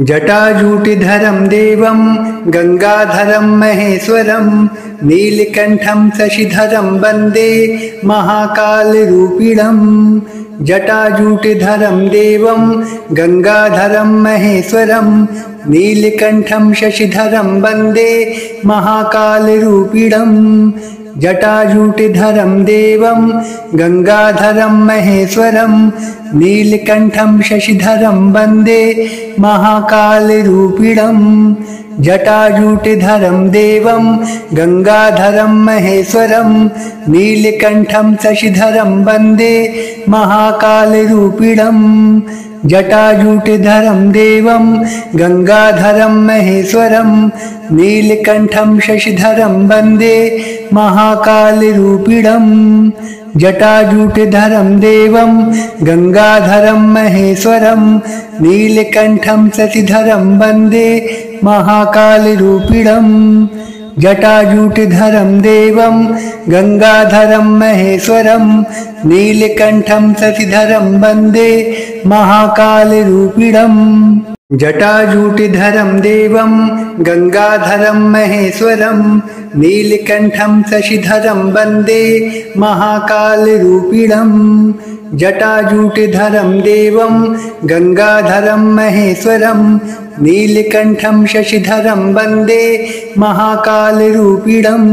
जटाजूटिधरं देवं गंगाधरं महेश्वरं नीलकंठं शशिधरं वंदे महाकालरूपिणं। जटाजूटिधरं देवं गंगाधरं महेश्वरं नीलकंठं शशिधरं वंदे महाकालरूपिणं। जटाजूटिधरं देवं गंगाधरं महेश्वरं नीलकंठं शशिधरं वंदे महाकालरूपिणं। जटाजूटिधरं देवं गंगाधरं महेश्वरं नीलकंठं शशिधरं वंदे महाकालरूपिणं। जटाजूटिधरं देवं गंगाधरं महेश्वरं नीलकंठं शशिधरं वंदे महाकालरूपिणं। जटाजूटिधरं देवं गंगाधरं महेश्वरं नीलकंठं शशिधरं वंदे महाकालरूपिणं। जटाजूटिधरं देवं गंगाधरं महेश्वरं नीलकंठं शशिधरं वंदे महाकालरूपिणं। जटाजूटिधरं देवं गंगाधरं महेश्वरं नीलकंठं शशिधरं वंदे महाकालरूपिणं। जटाजूटिधरं देवं गंगाधरं महेश्वरं नीलकंठं शशिधरं वंदे महाकालरूपिणं।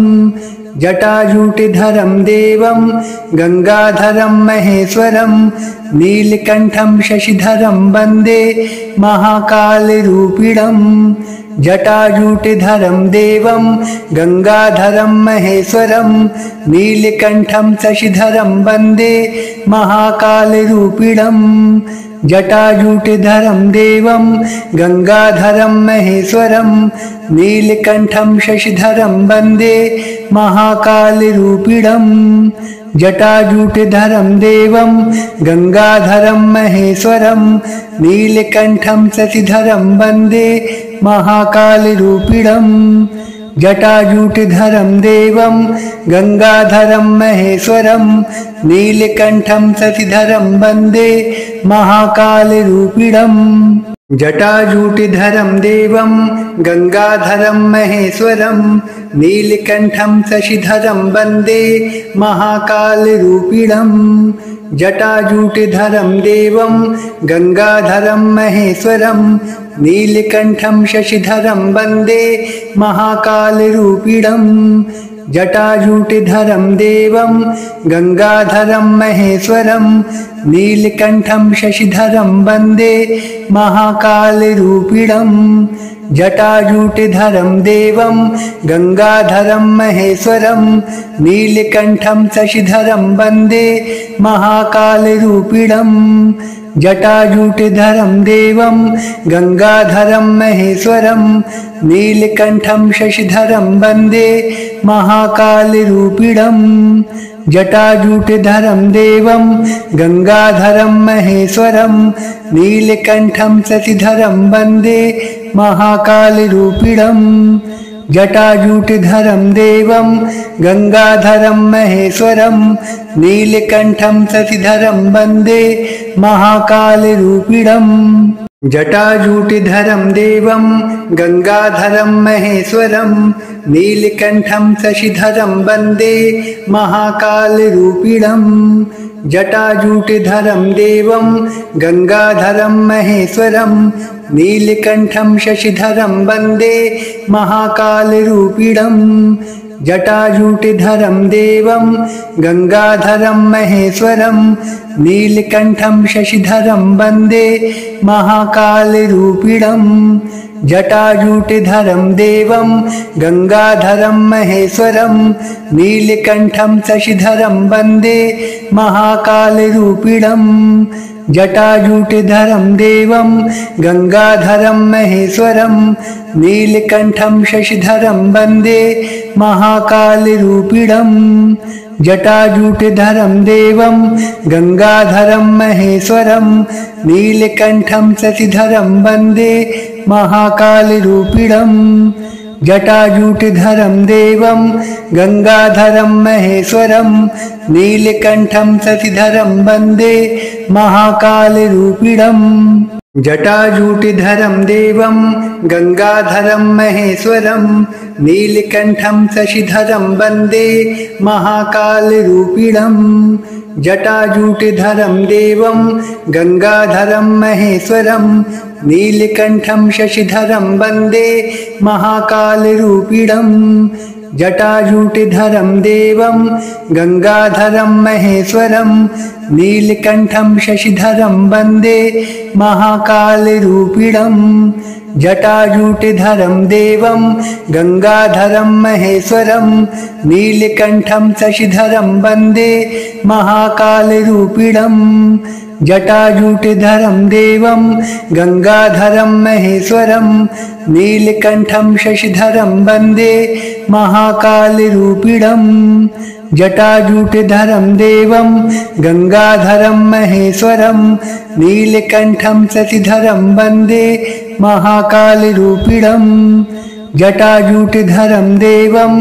जटाजूटिधरं देवं गंगाधरं महेश्वरं नीलकंठं शशिधरं वंदे महाकालरूपिणं। जटाजूटिधरं देवं गंगाधरं महेश्वरं नीलकंठं शशिधरं वंदे महाकालरूपिणं। जटाजूटिधरं देवं गंगाधरं महेश्वरं नीलकंठं शशिधरं वंदे महाकालरूपिणं। जटाजूटिधरं देवं गंगाधरं महेश्वरं नीलकंठं शशिधरं वंदे महाकालरूपिणं। जटाजूटिधरं देवं गंगाधरं महेश्वरं नीलकंठं शशिधरं वंदे महाकालरूपिणं। जटाजूटिधरं देवं गंगाधरं महेश्वरं नीलकंठं शशिधरं वंदे महाकालरूपिणं। जटाजूटिधरं देवं गंगाधरं महेश्वरं नीलकंठं शशिधरं वंदे महाकालरूपिणं। जटाजूटिधरं देवं गंगाधरं महेश्वरं नीलकंठं शशिधरं वंदे महाकालरूपिणं। जटाजूटिधरं देवं गंगाधरं महेश्वरं नीलकंठं शशिधरं वंदे महाकालरूपिणं। जटाजूटिधरं देवं गंगाधरं महेश्वरं नीलकंठं शशिधरं वंदे महाकालरूपिणं। जटाजूटिधरं देवं गंगाधरं महेश्वरं नीलकंठं शशिधरं वंदे महाकालरूपिणं। जटाजूटिधरं देवं गंगाधरं महेश्वरं नीलकंठं शशिधरं वंदे महाकालरूपिणं। जटाजूटिधरं देवं गंगाधरं महेश्वरं नीलकंठं शशिधरं वंदे महाकालरूपिणं। जटाजूटिधरं देवं गंगाधरं महेश्वरं नीलकंठं शशिधरं वंदे महाकालरूपिणं। जटाजूटिधरं देवं गंगाधरं महेश्वरं नीलकंठं शशिधरं वंदे महाकालरूपिणं। जटाजूटिधरं देवं गंगाधरं महेश्वरं नीलकंठं शशिधरं वंदे महाकालरूपिणं। जटाजूटिधरं देवं गंगाधरं महेश्वरं नीलकंठं शशिधरं वंदे महाकालरूपिणं। जटाजूटिधरं देवं गंगाधरं महेश्वरं नीलकंठं शशिधरं वंदे महाकालरूपिणं। जटाजूटिधरं देवं गंगाधरं महेश्वरं नीलकंठं शशिधरं वंदे महाकालरूपिणं। जटाजूटिधरं देवं गंगाधरं महेश्वरं नीलकंठं शशिधरं वंदे महाकालरूपिणं। जटाजूटिधरं देवं गंगाधरं महेश्वरं नीलकंठं शशिधरं वंदे महाकालरूपिणं। जटाजूटिधरं देवं गंगाधरं महेश्वरं नीलकंठं शशिधरं वंदे महाकालरूपिणं। जटाजूटिधरं देवं गंगाधरं महेश्वरं नीलकंठं शशिधरं वंदे महाकालरूपिणं। जटाजूटिधरं देवं गंगाधरं महेश्वरं नीलकंठं शशिधरं वंदे महाकालरूपिणं। जटाजूटिधरं देवं गंगाधरं महेश्वरं नीलकंठं शशिधरं वंदे महाकालरूपिणं। जटाजूटिधरं देवं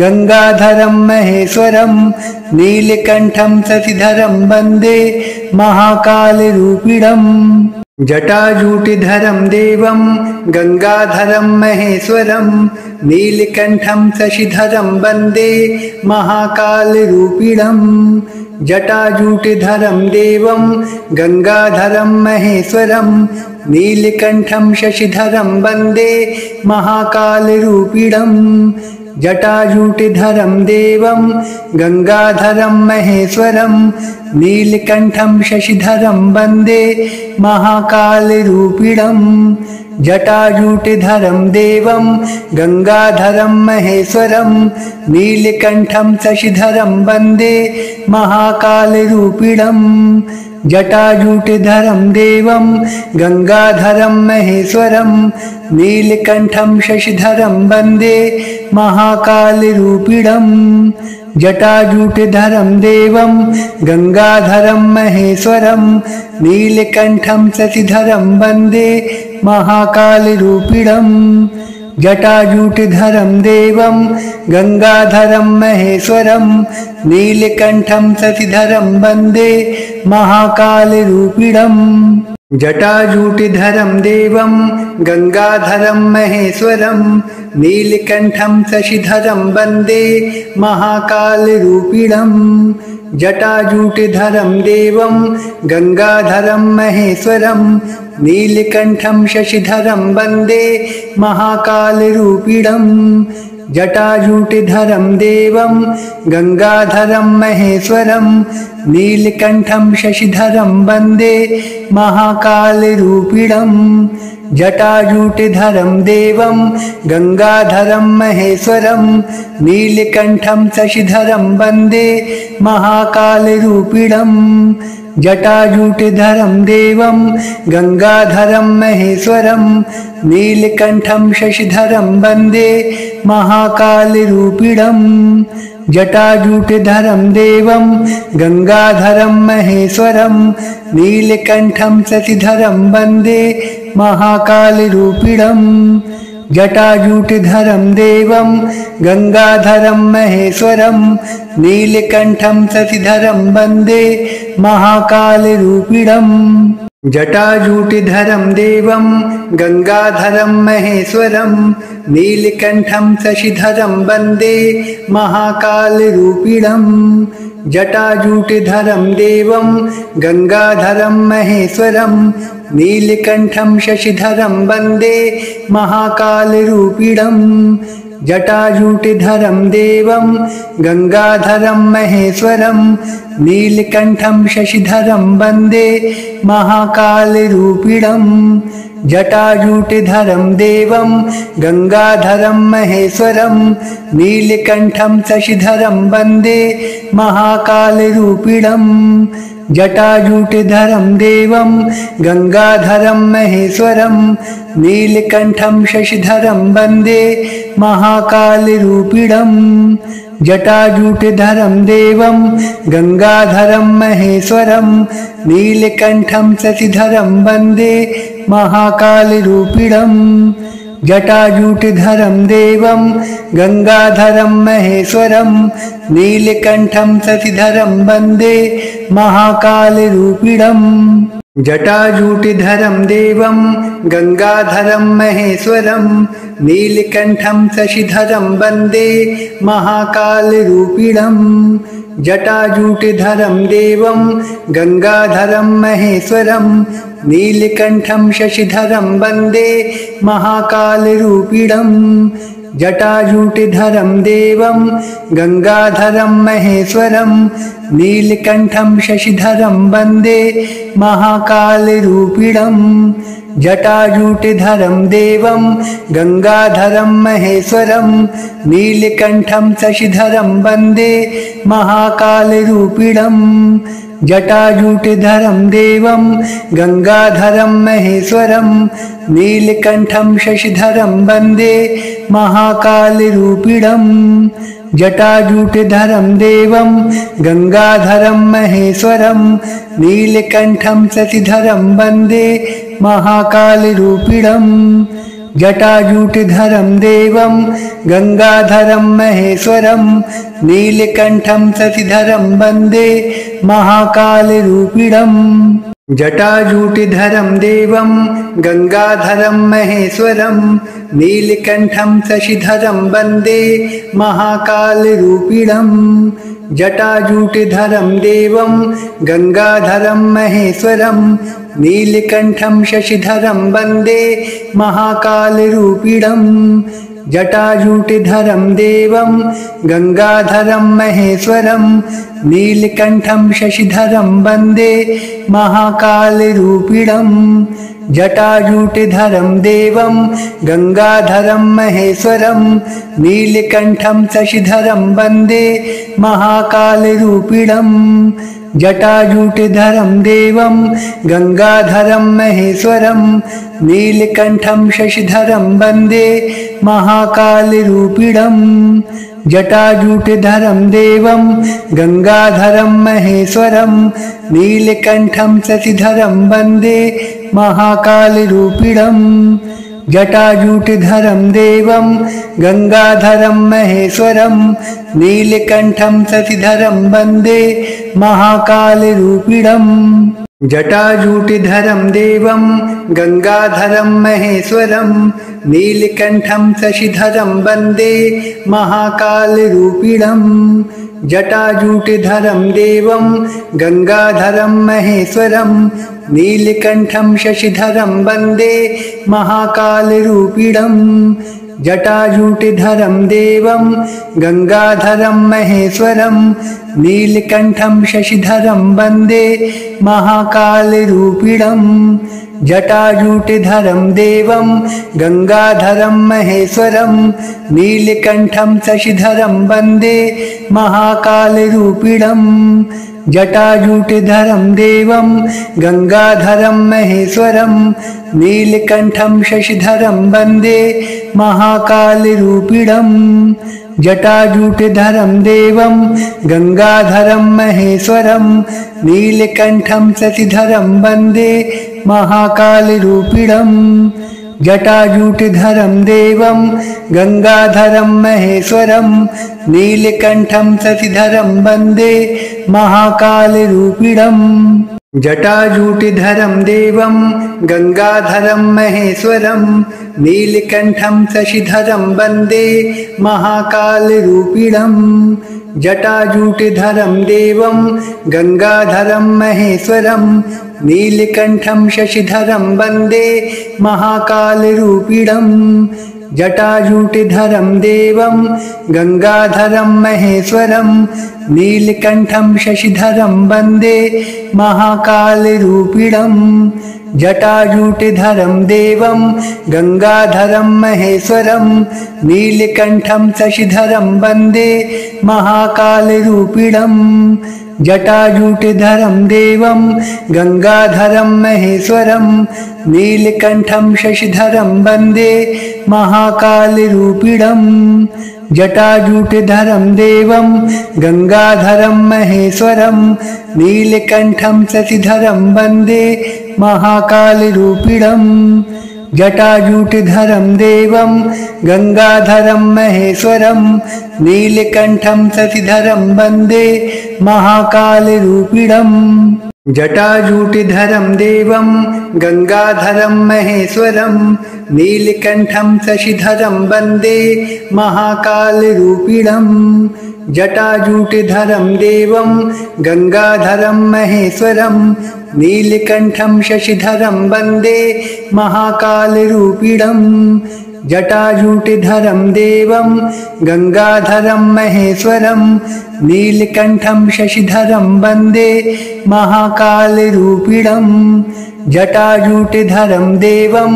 गंगाधरं महेश्वरं नीलकंठं शशिधरं वंदे महाकालरूपिणं। जटाजूटिधरं देवं गंगाधरं महेश्वरं नीलकंठं शशिधरं वंदे महाकालरूपिणं। जटाजूटिधरं देवं गंगाधरं महेश्वरं नीलकंठं शशिधरं वंदे महाकालरूपिणं। जटाजूटिधरं देवं गंगाधरं महेश्वरं नीलकंठं शशिधरं वंदे महाकालरूपिणं। जटाजूटिधरं देवं गंगाधरं महेश्वरं नीलकंठं शशिधरं वंदे महाकालरूपिणं। जटाजूटिधरं देवं गंगाधरं महेश्वरं नीलकंठं शशिधरं वंदे महाकालरूपिणं। जटाजूटिधरं देवं गंगाधरं महेश्वरं नीलकंठं शशिधरं वंदे महाकालरूपिणं। जटाजूटिधरं देवं गंगाधरं महेश्वरं नीलकंठं शशिधरं वंदे महाकालरूपिणं। जटाजूटिधरं देवं गंगाधरं महेश्वरं नीलकंठं शशिधरं वंदे महाकालरूपिणं। जटाजूटिधरं देवं गंगाधरं महेश्वरं नीलकंठं शशिधरं वंदे महाकालरूपिणं। जटाजूटिधरं देवं गंगाधरं महेश्वरं नीलकंठं शशिधरं वंदे महाकालरूपिणं। जटाजूटिधरं देवं गंगाधरं महेश्वरं नीलकंठं शशिधरं वंदे महाकालरूपिणं। जटाजूटिधरं देवं गंगाधरं महेश्वरं नीलकंठं शशिधरं वंदे महाकालरूपिणं। जटाजूटिधरं देवं गंगाधरं महेश्वरं नीलकंठं शशिधरं वंदे महाकालरूपिणं। जटाजूटिधरं देवं गंगाधरं महेश्वरं नीलकंठं शशिधरं वंदे महाकालरूपिणं। जटाजूटिधरं देवं गंगाधरं महेश्वरं नीलकंठं शशिधरं वंदे महाकालरूपिणं। जटाजूटिधरं देवं गंगाधरं महेश्वरं नीलकंठं शशिधरं वंदे महाकालरूपिणं। जटाजूटिधरं देवं गंगाधरं महेश्वरं नीलकंठं शशिधरं वंदे महाकालरूपिणं। जटाजूटिधरं देवं गंगाधरं महेश्वरं नीलकंठं शशिधरं वंदे महाकालरूपिणं। जटाजूटिधरं देवं गंगाधरं महेश्वरं नीलकंठं शशिधरं वंदे महाकालरूपिणं। जटाजूटिधरं देवं गंगाधरं महेश्वरं नीलकंठं शशिधरं वंदे महाकालरूपिणं। जटाजूटिधरं देवं गंगाधरं महेश्वरं नीलकंठं शशिधरं वंदे महाकालरूपिणं। जटाजूटिधरं देवं गंगाधरं महेश्वरं नीलकंठं शशिधरं वंदे महाकालरूपिणं। जटाजूटिधरं देवं गंगाधरं महेश्वरं नीलकंठं शशिधरं वंदे महाकालरूपिणं। जटाजूटिधरं देवं गंगाधरं महेश्वरं नीलकंठं शशिधरं वंदे महाकालरूपिणं। जटाजूटिधरं देवं गंगाधरं महेश्वरं नीलकंठं शशिधरं वंदे महाकालरूपिणं। जटाजूटिधरं देवं गंगाधरं महेश्वरं नीलकंठं शशिधरं वंदे महाकालरूपिणं। जटाजूटिधरं देवं गंगाधरं महेश्वरं नीलकंठं शशिधरं वंदे महाकालरूपिणं। जटाजूटिधरं देवं गंगाधरं महेश्वरं नीलकंठं शशिधरं वंदे महाकालरूपिणं। जटाजूटिधरं देवं गंगाधरं महेश्वरं नीलकंठं शशिधरं वंदे महाकालरूपिणं। जटाजूटिधरं देवं गंगाधरं महेश्वरं नीलकंठं शशिधरं वंदे महाकालरूपिणं। जटाजूटिधरं देवं गंगाधरं महेश्वरं नीलकंठं शशिधरं वंदे महाकालरूपिणं। जटाजूटिधरं देवं गंगाधरं महेश्वरं नीलकंठं शशिधरं वंदे महाकालरूपिणं। जटाजूटिधरं देवं गंगाधरं महेश्वरं नीलकंठं शशिधरं वंदे महाकालरूपिणं। जटाजूटिधरं देवं गंगाधरं महेश्वरं नीलकंठं शशिधरं वंदे महाकालरूपिणं। जटाजूटिधरं देवं गंगाधरं महेश्वरं नीलकंठं शशिधरं वंदे महाकालरूपिणं। जटाजूटिधरं देवं गंगाधरं महेश्वरं नीलकंठं शशिधरं वंदे महाकालरूपिणं। जटाजूटिधरं देवं गंगाधरं महेश्वरं नीलकंठं शशिधरं वंदे महाकालरूपिणं। जटाजूटिधरं देवं गंगाधरं महेश्वरं नीलकंठं शशिधरं वंदे महाकालरूपिणं। जटाजूटिधरं देवं गंगाधरं महेश्वरं नीलकंठं शशिधरं वंदे महाकालरूपिणं। जटाजूटिधरं देवं गंगाधरं महेश्वरं नीलकंठं शशिधरं वंदे महाकालरूपिणं। जटाजूटिधरं देवं गंगाधरं महेश्वरं नीलकंठं शशिधरं वंदे महाकालरूपिणं। जटाजूटिधरं देवं गंगाधरं महेश्वरं नीलकंठं शशिधरं वंदे महाकालरूपिणं। जटाजूटिधरं देवं गंगाधरं महेश्वरं नीलकंठं शशिधरं वंदे महाकालरूपिणं। जटाजूटिधरं देवं गंगाधरं महेश्वरं नीलकंठं शशिधरं वंदे महाकालरूपिणं। जटाजूटिधरं देवं गंगाधरं महेश्वरं नीलकंठं शशिधरं वंदे महाकालरूपिणं। जटाजूटिधरं देवं गंगाधरं महेश्वरं नीलकंठं शशिधरं वंदे महाकालरूपिणं। जटाजूटिधरं देवं गंगाधरं महेश्वरं नीलकंठं शशिधरं वंदे महाकालरूपिणं। जटाजूटिधरं देवं गंगाधरं महेश्वरं नीलकंठं शशिधरं वंदे महाकालरूपिणं। जटाजूटिधरं देवं गंगाधरं महेश्वरं नीलकंठं शशिधरं वंदे महाकालरूपिणं। जटाजूटिधरं देवं गंगाधरं महेश्वरं नीलकंठं शशिधरं वंदे महाकालरूपिणं। जटाजूटिधरं देवं गंगाधरं महेश्वरं नीलकंठं शशिधरं वंदे महाकालरूपिणं। जटाजूटिधरं देवं गंगाधरं महेश्वरं नीलकंठं शशिधरं वंदे महाकालरूपिणं। जटाजूटिधरं देवं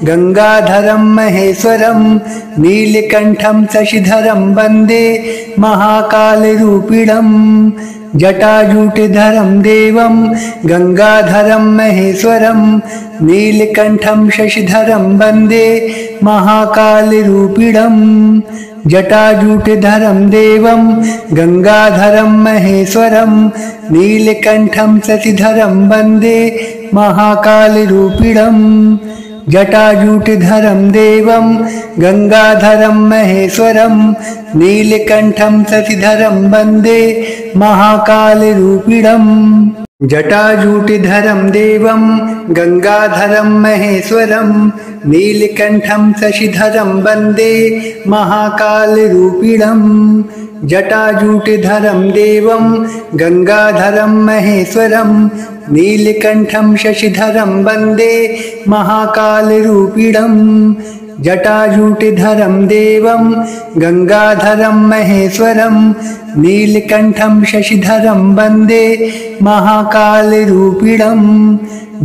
गंगाधरं महेश्वरं नीलकंठं शशिधरं वंदे महाकालरूपिणं। जटाजूटिधरं देवं गंगाधरं महेश्वरं नीलकंठं शशिधरं वंदे महाकालरूपिणं। जटाजूटिधरं देवं गंगाधरं महेश्वरं नीलकंठं शशिधरं वंदे महाकालरूपिणं। जटाजूटिधरं देवं गंगाधरं महेश्वरं नीलकंठं शशिधरं वंदे महाकालरूपिणं। जटाजूटिधरं देवं गंगाधरं महेश्वरं नीलकंठं शशिधरं वंदे महाकालरूपिणं। जटाजूटिधरं देवं गंगाधरं महेश्वरं नीलकंठं शशिधरं वंदे महाकालरूपिणं। जटाजूटिधरं देवं गंगाधरं महेश्वरं नीलकंठं शशिधरं वंदे महाकालरूपिणं।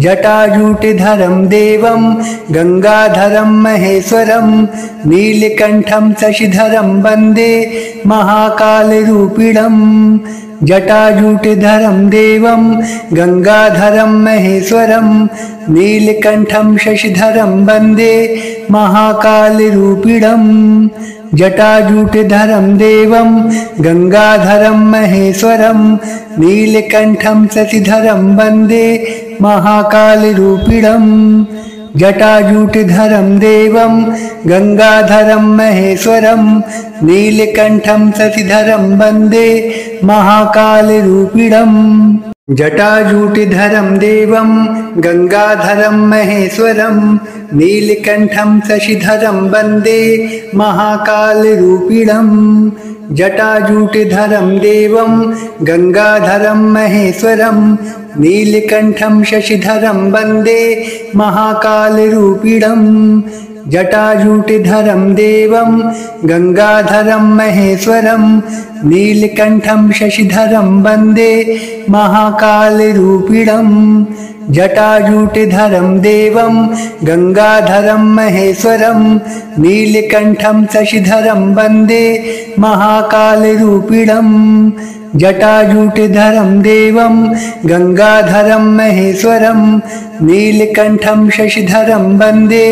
जटाजूटिधरं देवं गंगाधरं महेश्वरं नीलकंठं शशिधरं वंदे महाकालरूपिणं। जटाजूटिधरं देवं गंगाधरं महेश्वरं नीलकंठं शशिधरं वंदे महाकालरूपिणं। जटाजूटिधरं देवं गंगाधरं महेश्वरं नीलकंठं शशिधरं वंदे महाकालरूपिणं। जटाजूटिधरं देवं गंगाधरं महेश्वरं नीलकंठं शशिधरं वंदे महाकालरूपिणं। जटाजूटिधरं देवं गंगाधरं महेश्वरं नीलकंठं शशिधरं वंदे महाकालरूपिणं। जटाजूटिधरं देवं गंगाधरं महेश्वरं नीलकंठं शशिधरं वंदे महाकालरूपिणं। जटाजूटिधरं देवं गंगाधरं महेश्वरं नीलकंठं शशिधरं वंदे महाकालरूपिणं। जटाजूटिधरं देवं गंगाधरं महेश्वरं नीलकंठं शशिधरं वंदे महाकालरूपिणं। जटाजूटिधरं देवं गंगाधरं महेश्वरं नीलकंठं शशिधरं वंदे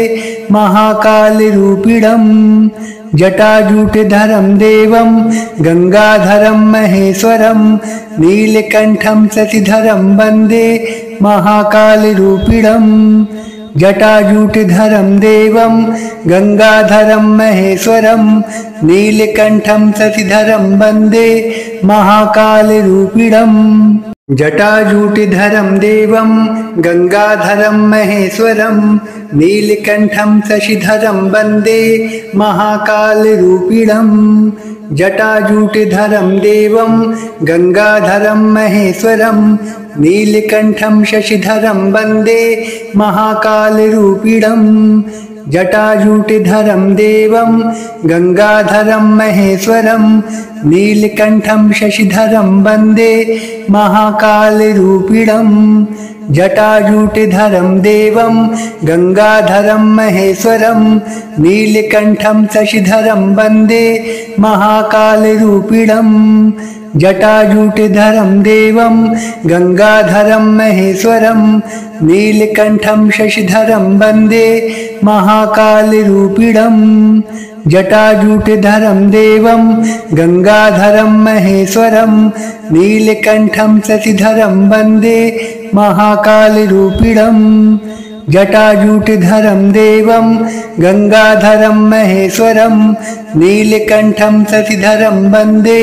महाकालरूपिणं। जटाजूटिधरं देवं गंगाधरं महेश्वरं नीलकंठं शशिधरं वंदे महाकालरूपिणं। जटाजूटिधरं देवं गंगाधरं महेश्वरं नीलकंठं शशिधरं वंदे महाकालरूपिणं। जटाजूटिधरं देवं गंगाधरं महेश्वरं नीलकंठं शशिधरं वंदे महाकालरूपिणं। जटाजूटिधरं देवं गंगाधरं महेश्वरं नीलकंठं शशिधरं वंदे महाकालरूपिणं। जटाजूटिधरं देवं गंगाधरं महेश्वरं नीलकंठं शशिधरं वंदे महाकालरूपिणं। जटाजूटिधरं देवं गंगाधरं महेश्वरं नीलकंठं शशिधरं वंदे महाकालरूपिणं। जटाजूटिधरं देवं गंगाधरं महेश्वरं नीलकंठं शशिधरं वंदे महाकालरूपिणं। जटाजूटिधरं देवं गंगाधरं महेश्वरं नीलकंठं शशिधरं वंदे महाकालरूपिणं। जटाजूटिधरं देवं गंगाधरं महेश्वरं नीलकंठं शशिधरं वंदे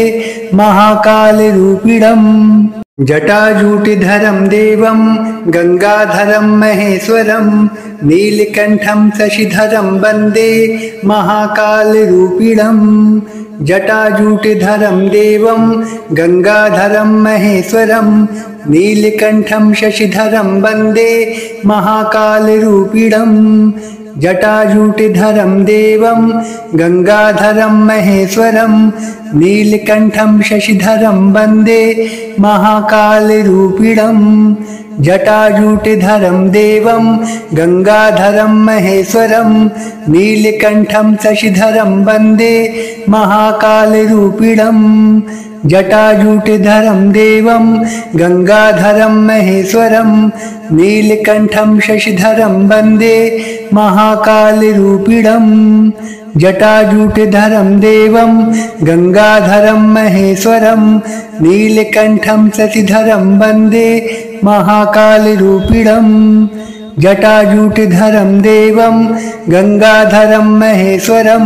महाकालरूपिणं। जटाजूटिधरं देवं गंगाधरं महेश्वरं नीलकंठं शशिधरं वंदे महाकालरूपिणं। जटाजूटिधरं देवं गंगाधरं महेश्वरं नीलकंठं शशिधरं वंदे महाकालरूपिणं। जटाजूटिधरं देवं गंगाधरं महेश्वरं नीलकंठं शशिधरं वंदे महाकालरूपिणं। जटाजूटिधरं देवं गंगाधरं महेश्वरं नीलकंठं शशिधरं वंदे महाकालरूपिणं। जटाजूटिधरं देवं गंगाधरं महेश्वरं नीलकंठं शशिधरं वंदे महाकालरूपिणं। जटाजूटिधरं देवं गंगाधरं महेश्वरं नीलकंठं शशिधरं वंदे महाकालरूपिणं। जटाजूटिधरं देवं गंगाधरं महेश्वरं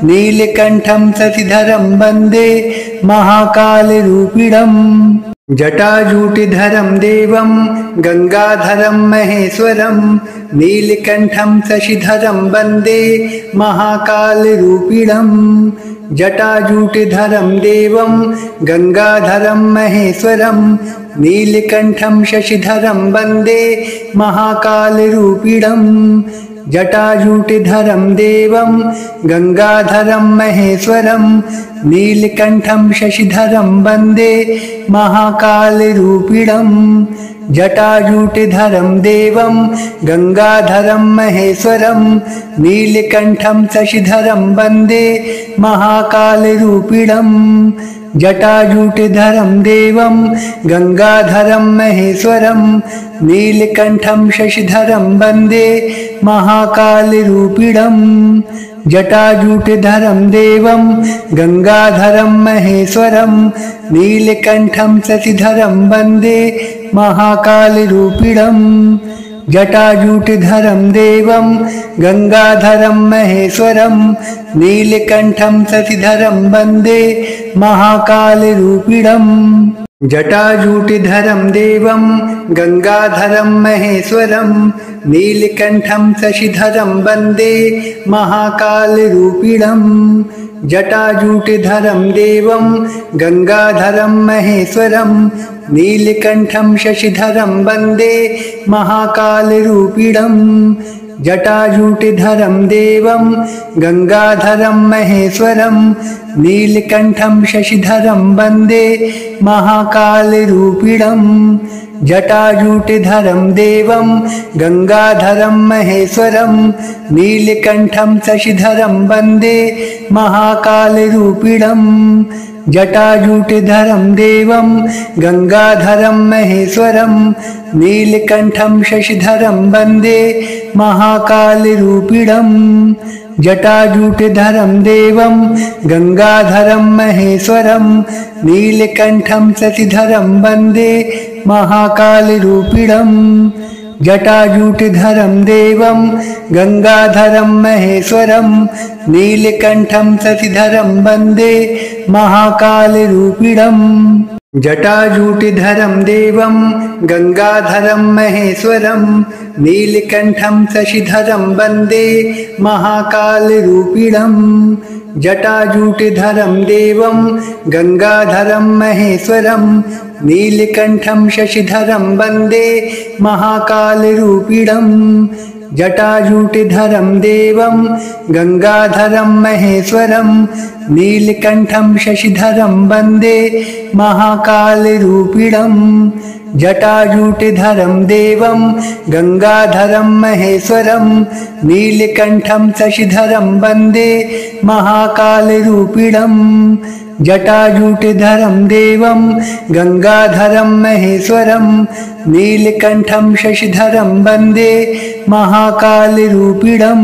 नीलकंठं शशिधरं वंदे महाकालरूपिणं। जटाजूटिधरं देवं गंगाधरं महेश्वरं नीलकंठं शशिधरं वंदे महाकालरूपिणं। जटाजूटिधरं देवं गंगाधरं महेश्वरं नीलकंठं शशिधरं वंदे महाकालरूपिणं। जटाजूटिधरं देवं गंगाधरं महेश्वरं नीलकंठं शशिधरं वंदे महाकालरूपिणं। जटाजूटिधरं देवं गंगाधरं महेश्वरं नीलकंठं शशिधरं वंदे महाकालरूपिणं। जटाजूटिधरं देवं गंगाधरं महेश्वरं नीलकंठं शशिधरं वंदे महाकालरूपिणं। जटाजूटिधरं देवं गंगाधरं महेश्वरं नीलकंठं शशिधरं वंदे महाकालरूपिणं। जटाजूटिधरं देवं गंगाधरं महेश्वरं नीलकंठं शशिधरं वंदे महाकालरूपिणं। जटाजूटिधरं देवं गंगाधरं महेश्वरं नीलकंठं शशिधरं वंदे महाकालरूपिणं। जटाजूटिधरं देवं गंगाधरं महेश्वरं नीलकंठं शशिधरं वंदे महाकालरूपिणं। जटाजूटिधरं देवं गंगाधरं महेश्वरं नीलकंठं शशिधरं वंदे महाकालरूपिणं। जटाजूटिधरं देवं गंगाधरं महेश्वरं नीलकंठं शशिधरं वंदे महाकालरूपिणं। जटाजूटिधरं देवं गंगाधरं महेश्वरं नीलकंठं शशिधरं वंदे महाकालरूपिणं। जटाजूटिधरं देवं गंगाधरं महेश्वरं नीलकंठं शशिधरं वंदे महाकालरूपिणं। जटाजूटिधरं देवं गंगाधरं महेश्वरं नीलकंठं शशिधरं वंदे महाकालरूपिणं। जटाजूटिधरं देवं गंगाधरं महेश्वरं नीलकंठं शशिधरं वंदे महाकालरूपिणं। जटाजूटिधरं देवं गंगाधरं महेश्वरं नीलकंठं शशिधरं वंदे महाकालरूपिणं। जटाजूटिधरं देवं गंगाधरं महेश्वरं नीलकंठं शशिधरं वंदे महाकालरूपिणं। जटाजूटिधरं देवं गंगाधरं महेश्वरं नीलकंठं शशिधरं वंदे महाकालरूपिणं। जटाजूटिधरं देवं गंगाधरं महेश्वरं नीलकंठं शशिधरं वंदे महाकालरूपिणं।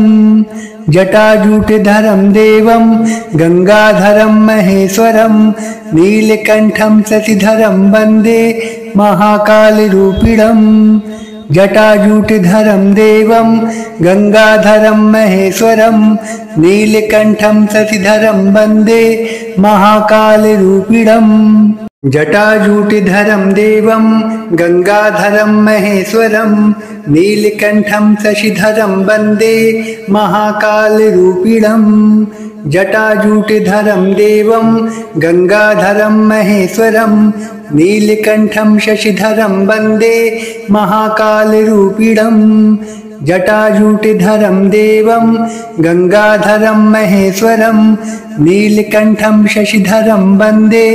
जटाजूटिधरं देवं गंगाधरं महेश्वरं नीलकंठं शशिधरं वंदे महाकालरूपिणं। जटाजूटिधरं देवं गंगाधरं महेश्वरं नीलकंठं शशिधरं वंदे महाकालरूपिणं। जटाजूटिधरं देवं गंगाधरं महेश्वरं नीलकंठं शशिधरं वंदे महाकालरूपिणं। जटाजूटिधरं देवं गंगाधरं महेश्वरं नीलकंठं शशिधरं वंदे महाकालरूपिणं। जटाजूटिधरं देवं गंगाधरं महेश्वरं नीलकंठं शशिधरं वंदे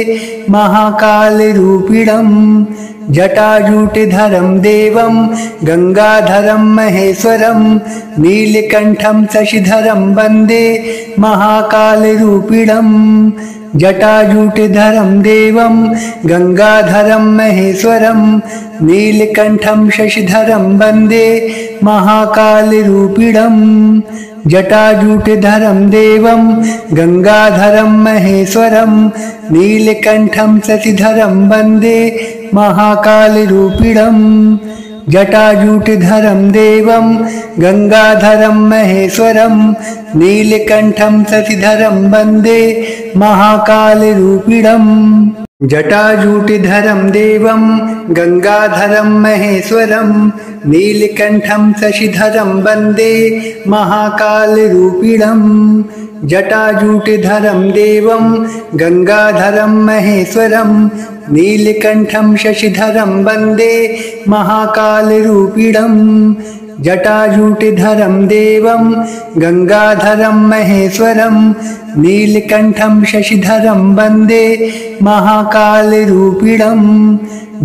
महाकालरूपिणं। जटाजूटिधरं देवं गंगाधरं महेश्वरं नीलकंठं शशिधरं वंदे महाकालरूपिणं। जटाजूटिधरं देवं गंगाधरं महेश्वरं नीलकंठं शशिधरं वंदे महाकालरूपिणं। जटाजूटिधरं देवं गंगाधरं महेश्वरं नीलकंठं शशिधरं वंदे महाकालरूपिणं। जटाजूटिधरं देवं गंगाधरं महेश्वरं नीलकंठं शशिधरं वंदे महाकालरूपिणं। जटाजूटिधरं देवं गंगाधरं महेश्वरं नीलकंठं शशिधरं वंदे महाकालरूपिणं। जटाजूटिधरं देवं गंगाधरं महेश्वरं नीलकंठं शशिधरं वंदे महाकालरूपिणं। जटाजूटिधरं देवं गंगाधरं महेश्वरं नीलकंठं शशिधरं वंदे महाकालरूपिणं।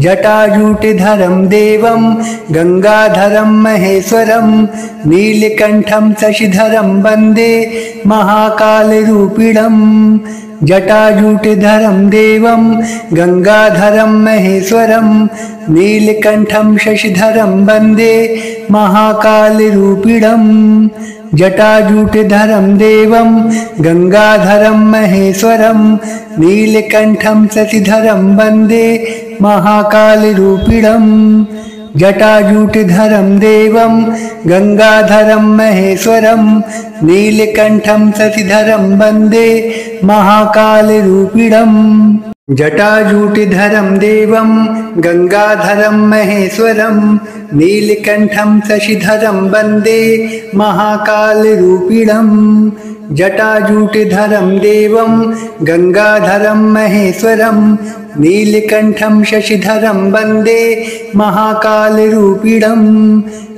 जटाजूटिधरं देवं गंगाधरं महेश्वरं नीलकंठं शशिधरं वंदे महाकालरूपिणं। जटाजूटिधरं देवं गंगाधरं महेश्वरं नीलकंठं शशिधरं वंदे महाकालरूपिणं। जटाजूटिधरं देवं गंगाधरं महेश्वरं नीलकंठं शशिधरं वंदे महाकालरूपिणं। जटाजूटिधरं देवं गंगाधरं महेश्वरं नीलकंठं शशिधरं वंदे महाकालरूपिणं। जटाजूटिधरं देवं गंगाधरं महेश्वरं नीलकंठं शशिधरं वंदे महाकालरूपिणं। जटाजूटिधरं देवं गंगाधरं महेश्वरं नीलकंठं शशिधरं वंदे महाकालरूपिणं।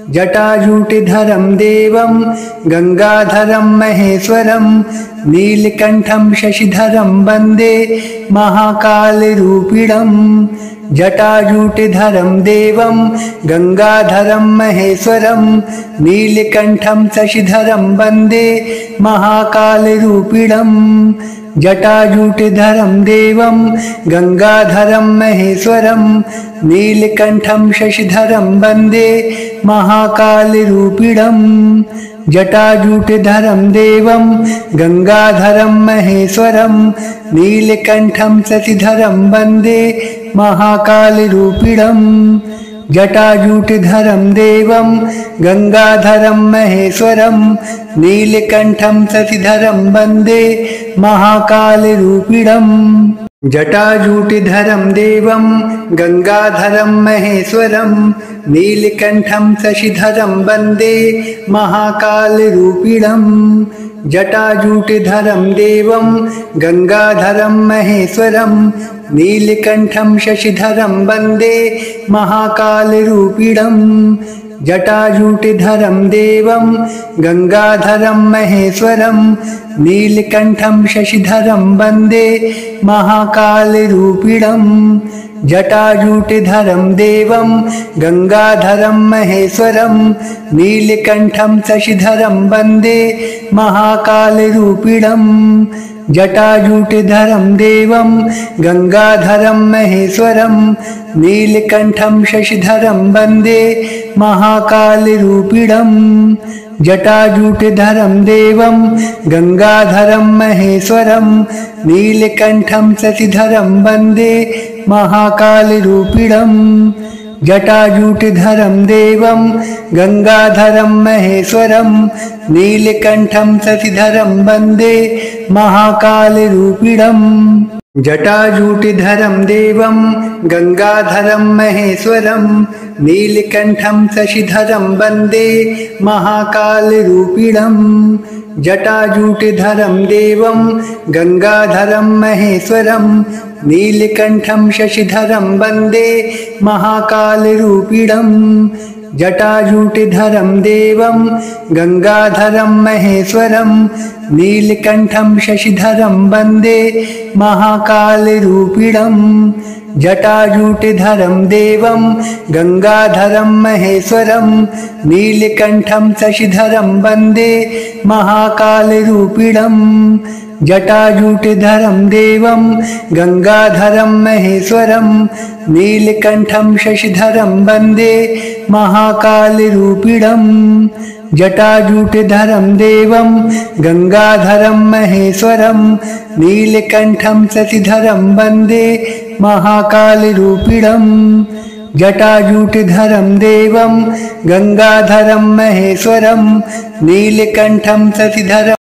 जटाजूटिधरं देवं गंगाधरं महेश्वरं नीलकंठं शशिधरं वंदे महाकालरूपिणं। जटाजूटिधरं देवं गंगाधरं महेश्वरं नीलकंठं शशिधरं वंदे महाकालरूपिणं। जटाजूटिधरं देवं गंगाधरं महेश्वरं नीलकंठं शशिधरं वंदे महाकालरूपिणं। जटाजूटिधरं देवं गंगाधरं महेश्वरं नीलकंठं शशिधरं वंदे महाकालरूपिणं। जटाजूटिधरं देवं गंगाधरं महेश्वरं नीलकंठं शशिधरं वंदे महाकालरूपिणं। जटाजूटिधरं देवं गंगाधरं महेश्वरं नीलकंठं शशिधरं वंदे महाकालरूपिणं। जटाजूटिधरं देवं गंगाधरं महेश्वरं नीलकंठं शशिधरं वंदे महाकालरूपिणं। जटाजूटिधरं देवं गंगाधरं महेश्वरं नीलकंठं शशिधरं वंदे महाकालरूपिणं। जटाजूटिधरं देवं गंगाधरं महेश्वरं नीलकंठं शशिधरं वंदे महाकालरूपिणं। जटाजूटिधरं देवं गंगाधरं महेश्वरं नीलकंठं शशिधरं वंदे महाकालरूपिणं। जटाजूटिधरं देवं गंगाधरं महेश्वरं नीलकंठं शशिधरं वंदे महाकालरूपिणं। जटाजूटिधरं देवं गंगाधरं महेश्वरं नीलकंठं शशिधरं वंदे महाकालरूपिणं। जटाजूटिधरं देवं गंगाधरं महेश्वरं नीलकंठं शशिधरं वन्दे महाकालरूपिणम् जटाजूटिधरं देवं गंगाधरं महेश्वरं नीलकंठं शशिधरं वन्दे महाकालरूपिणम् जटाजूटिधरं देवं गंगाधरं महेश्वरं नीलकंठं शशिधरं वन्दे महाकालरूपिणम् जटाजूटिधरं देवं गंगाधरं महेश्वरं नीलकंठं शशिधरं वन्दे महाकालरूपिणम् जटाजूटिधरं देवं गंगाधरं महेश्वरं नीलकंठं शशिधरं वन्दे महाकालरूपिणम् जटाजूटिधरं देवं गंगाधरं महेश्वरं नीलकंठं शशिधरं वन्दे महाकालरूपिणम् जटाजूटिधरं देवं गंगाधरं महेश्वरं नीलकंठं शशिधरं